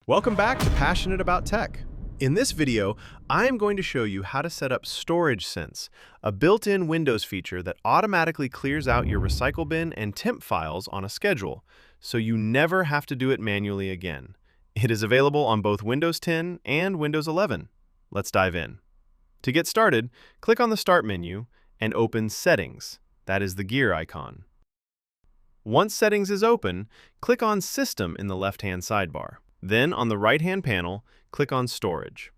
Welcome back to Passionate About Tech. In this video, I am going to show you how to set up Storage Sense, a built-in Windows feature that automatically clears out your recycle bin and temp files on a schedule, so you never have to do it manually again. It is available on both Windows 10 and Windows 11. Let's dive in. To get started, click on the Start menu and open Settings. That is the gear icon. Once Settings is open, click on System in the left-hand sidebar. Then, on the right-hand panel, click on Storage.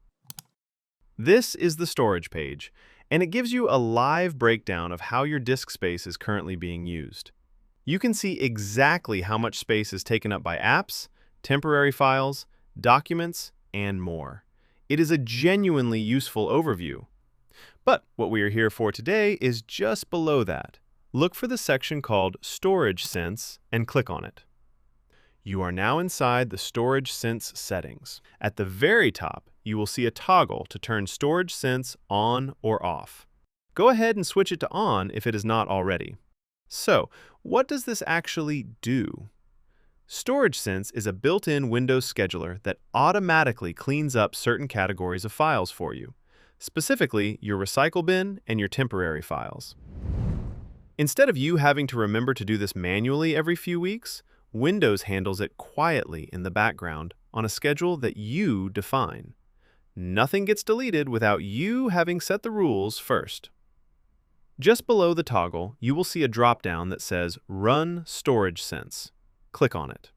This is the storage page, and it gives you a live breakdown of how your disk space is currently being used. You can see exactly how much space is taken up by apps, temporary files, documents, and more. It is a genuinely useful overview. But what we are here for today is just below that. Look for the section called Storage Sense and click on it. You are now inside the Storage Sense settings. At the very top, you will see a toggle to turn Storage Sense on or off. Go ahead and switch it to on if it is not already. So, what does this actually do? Storage Sense is a built-in Windows scheduler that automatically cleans up certain categories of files for you, specifically your recycle bin and your temporary files. Instead of you having to remember to do this manually every few weeks, Windows handles it quietly in the background on a schedule that you define. Nothing gets deleted without you having set the rules first. Just below the toggle, you will see a drop-down that says Run Storage Sense. Click on it.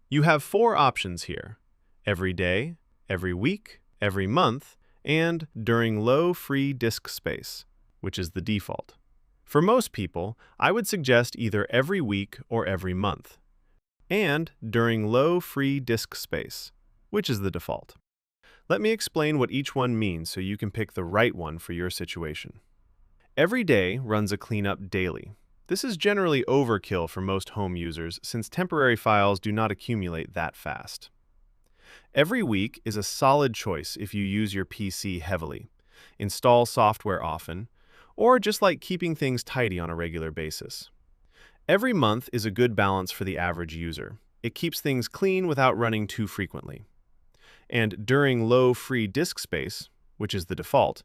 You have 4 options here: every day, every week, every month, and during low free disk space, which is the default. For most people, I would suggest either every week or every month, and during low free disk space, which is the default. Let me explain what each one means so you can pick the right one for your situation. Every day runs a cleanup daily. This is generally overkill for most home users since temporary files do not accumulate that fast. Every week is a solid choice if you use your PC heavily, install software often, or just like keeping things tidy on a regular basis. Every month is a good balance for the average user. It keeps things clean without running too frequently. And during low free disk space, which is the default,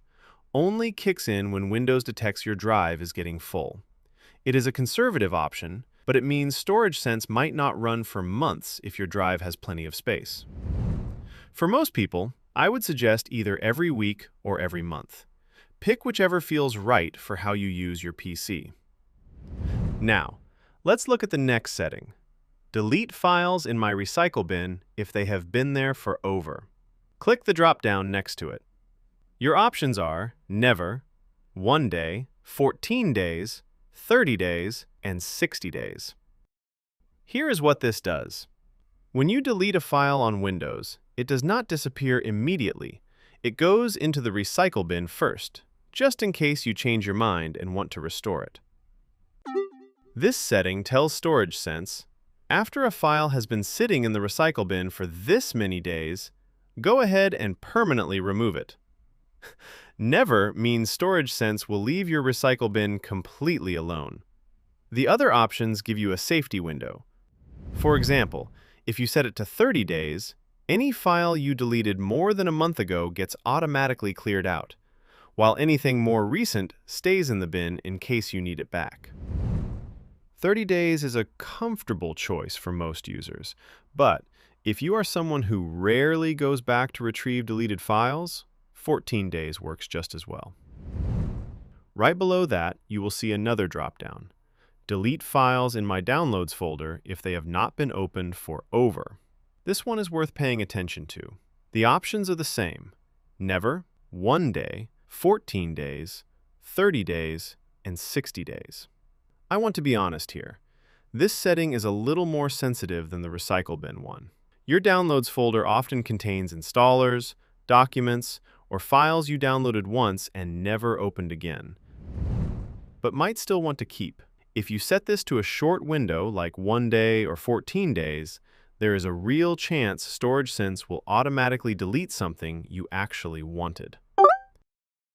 only kicks in when Windows detects your drive is getting full. It is a conservative option, but it means Storage Sense might not run for months if your drive has plenty of space. For most people, I would suggest either every week or every month. Pick whichever feels right for how you use your PC. Now, let's look at the next setting. Delete files in my recycle bin if they have been there for over. Click the drop-down next to it. Your options are Never, 1 day, 14 days, 30 days, and 60 days. Here is what this does. When you delete a file on Windows, it does not disappear immediately. It goes into the recycle bin first, just in case you change your mind and want to restore it. This setting tells Storage Sense, after a file has been sitting in the recycle bin for this many days, go ahead and permanently remove it. Never means Storage Sense will leave your recycle bin completely alone. The other options give you a safety window. For example, if you set it to 30 days, any file you deleted more than a month ago gets automatically cleared out, while anything more recent stays in the bin in case you need it back. 30 days is a comfortable choice for most users, but if you are someone who rarely goes back to retrieve deleted files, 14 days works just as well. Right below that, you will see another drop-down. Delete files in my Downloads folder if they have not been opened for over. This one is worth paying attention to. The options are the same: Never, 1 day, 14 days, 30 days, and 60 days. I want to be honest here. This setting is a little more sensitive than the recycle bin one. Your Downloads folder often contains installers, documents, or files you downloaded once and never opened again, but might still want to keep. If you set this to a short window, like 1 day or 14 days, there is a real chance Storage Sense will automatically delete something you actually wanted.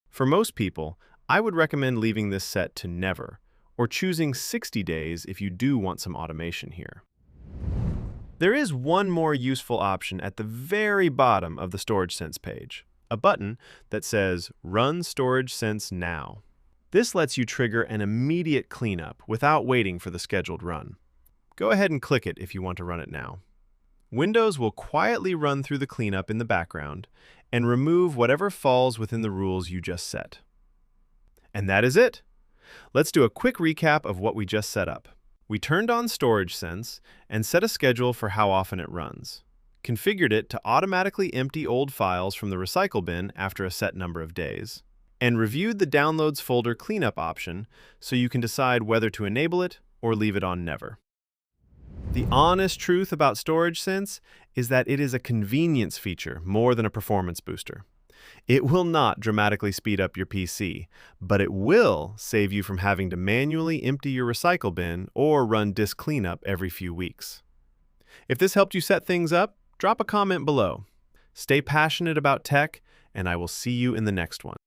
For most people, I would recommend leaving this set to Never, or choosing 60 days if you do want some automation here. There is one more useful option at the very bottom of the Storage Sense page, a button that says Run Storage Sense Now. This lets you trigger an immediate cleanup without waiting for the scheduled run. Go ahead and click it if you want to run it now. Windows will quietly run through the cleanup in the background and remove whatever falls within the rules you just set. And that is it. Let's do a quick recap of what we just set up. We turned on Storage Sense and set a schedule for how often it runs. Configured it to automatically empty old files from the recycle bin after a set number of days. And reviewed the Downloads folder cleanup option so you can decide whether to enable it or leave it on never. The honest truth about Storage Sense is that it is a convenience feature more than a performance booster. It will not dramatically speed up your PC, but it will save you from having to manually empty your recycle bin or run disk cleanup every few weeks. If this helped you set things up, drop a comment below. Stay passionate about tech, and I will see you in the next one.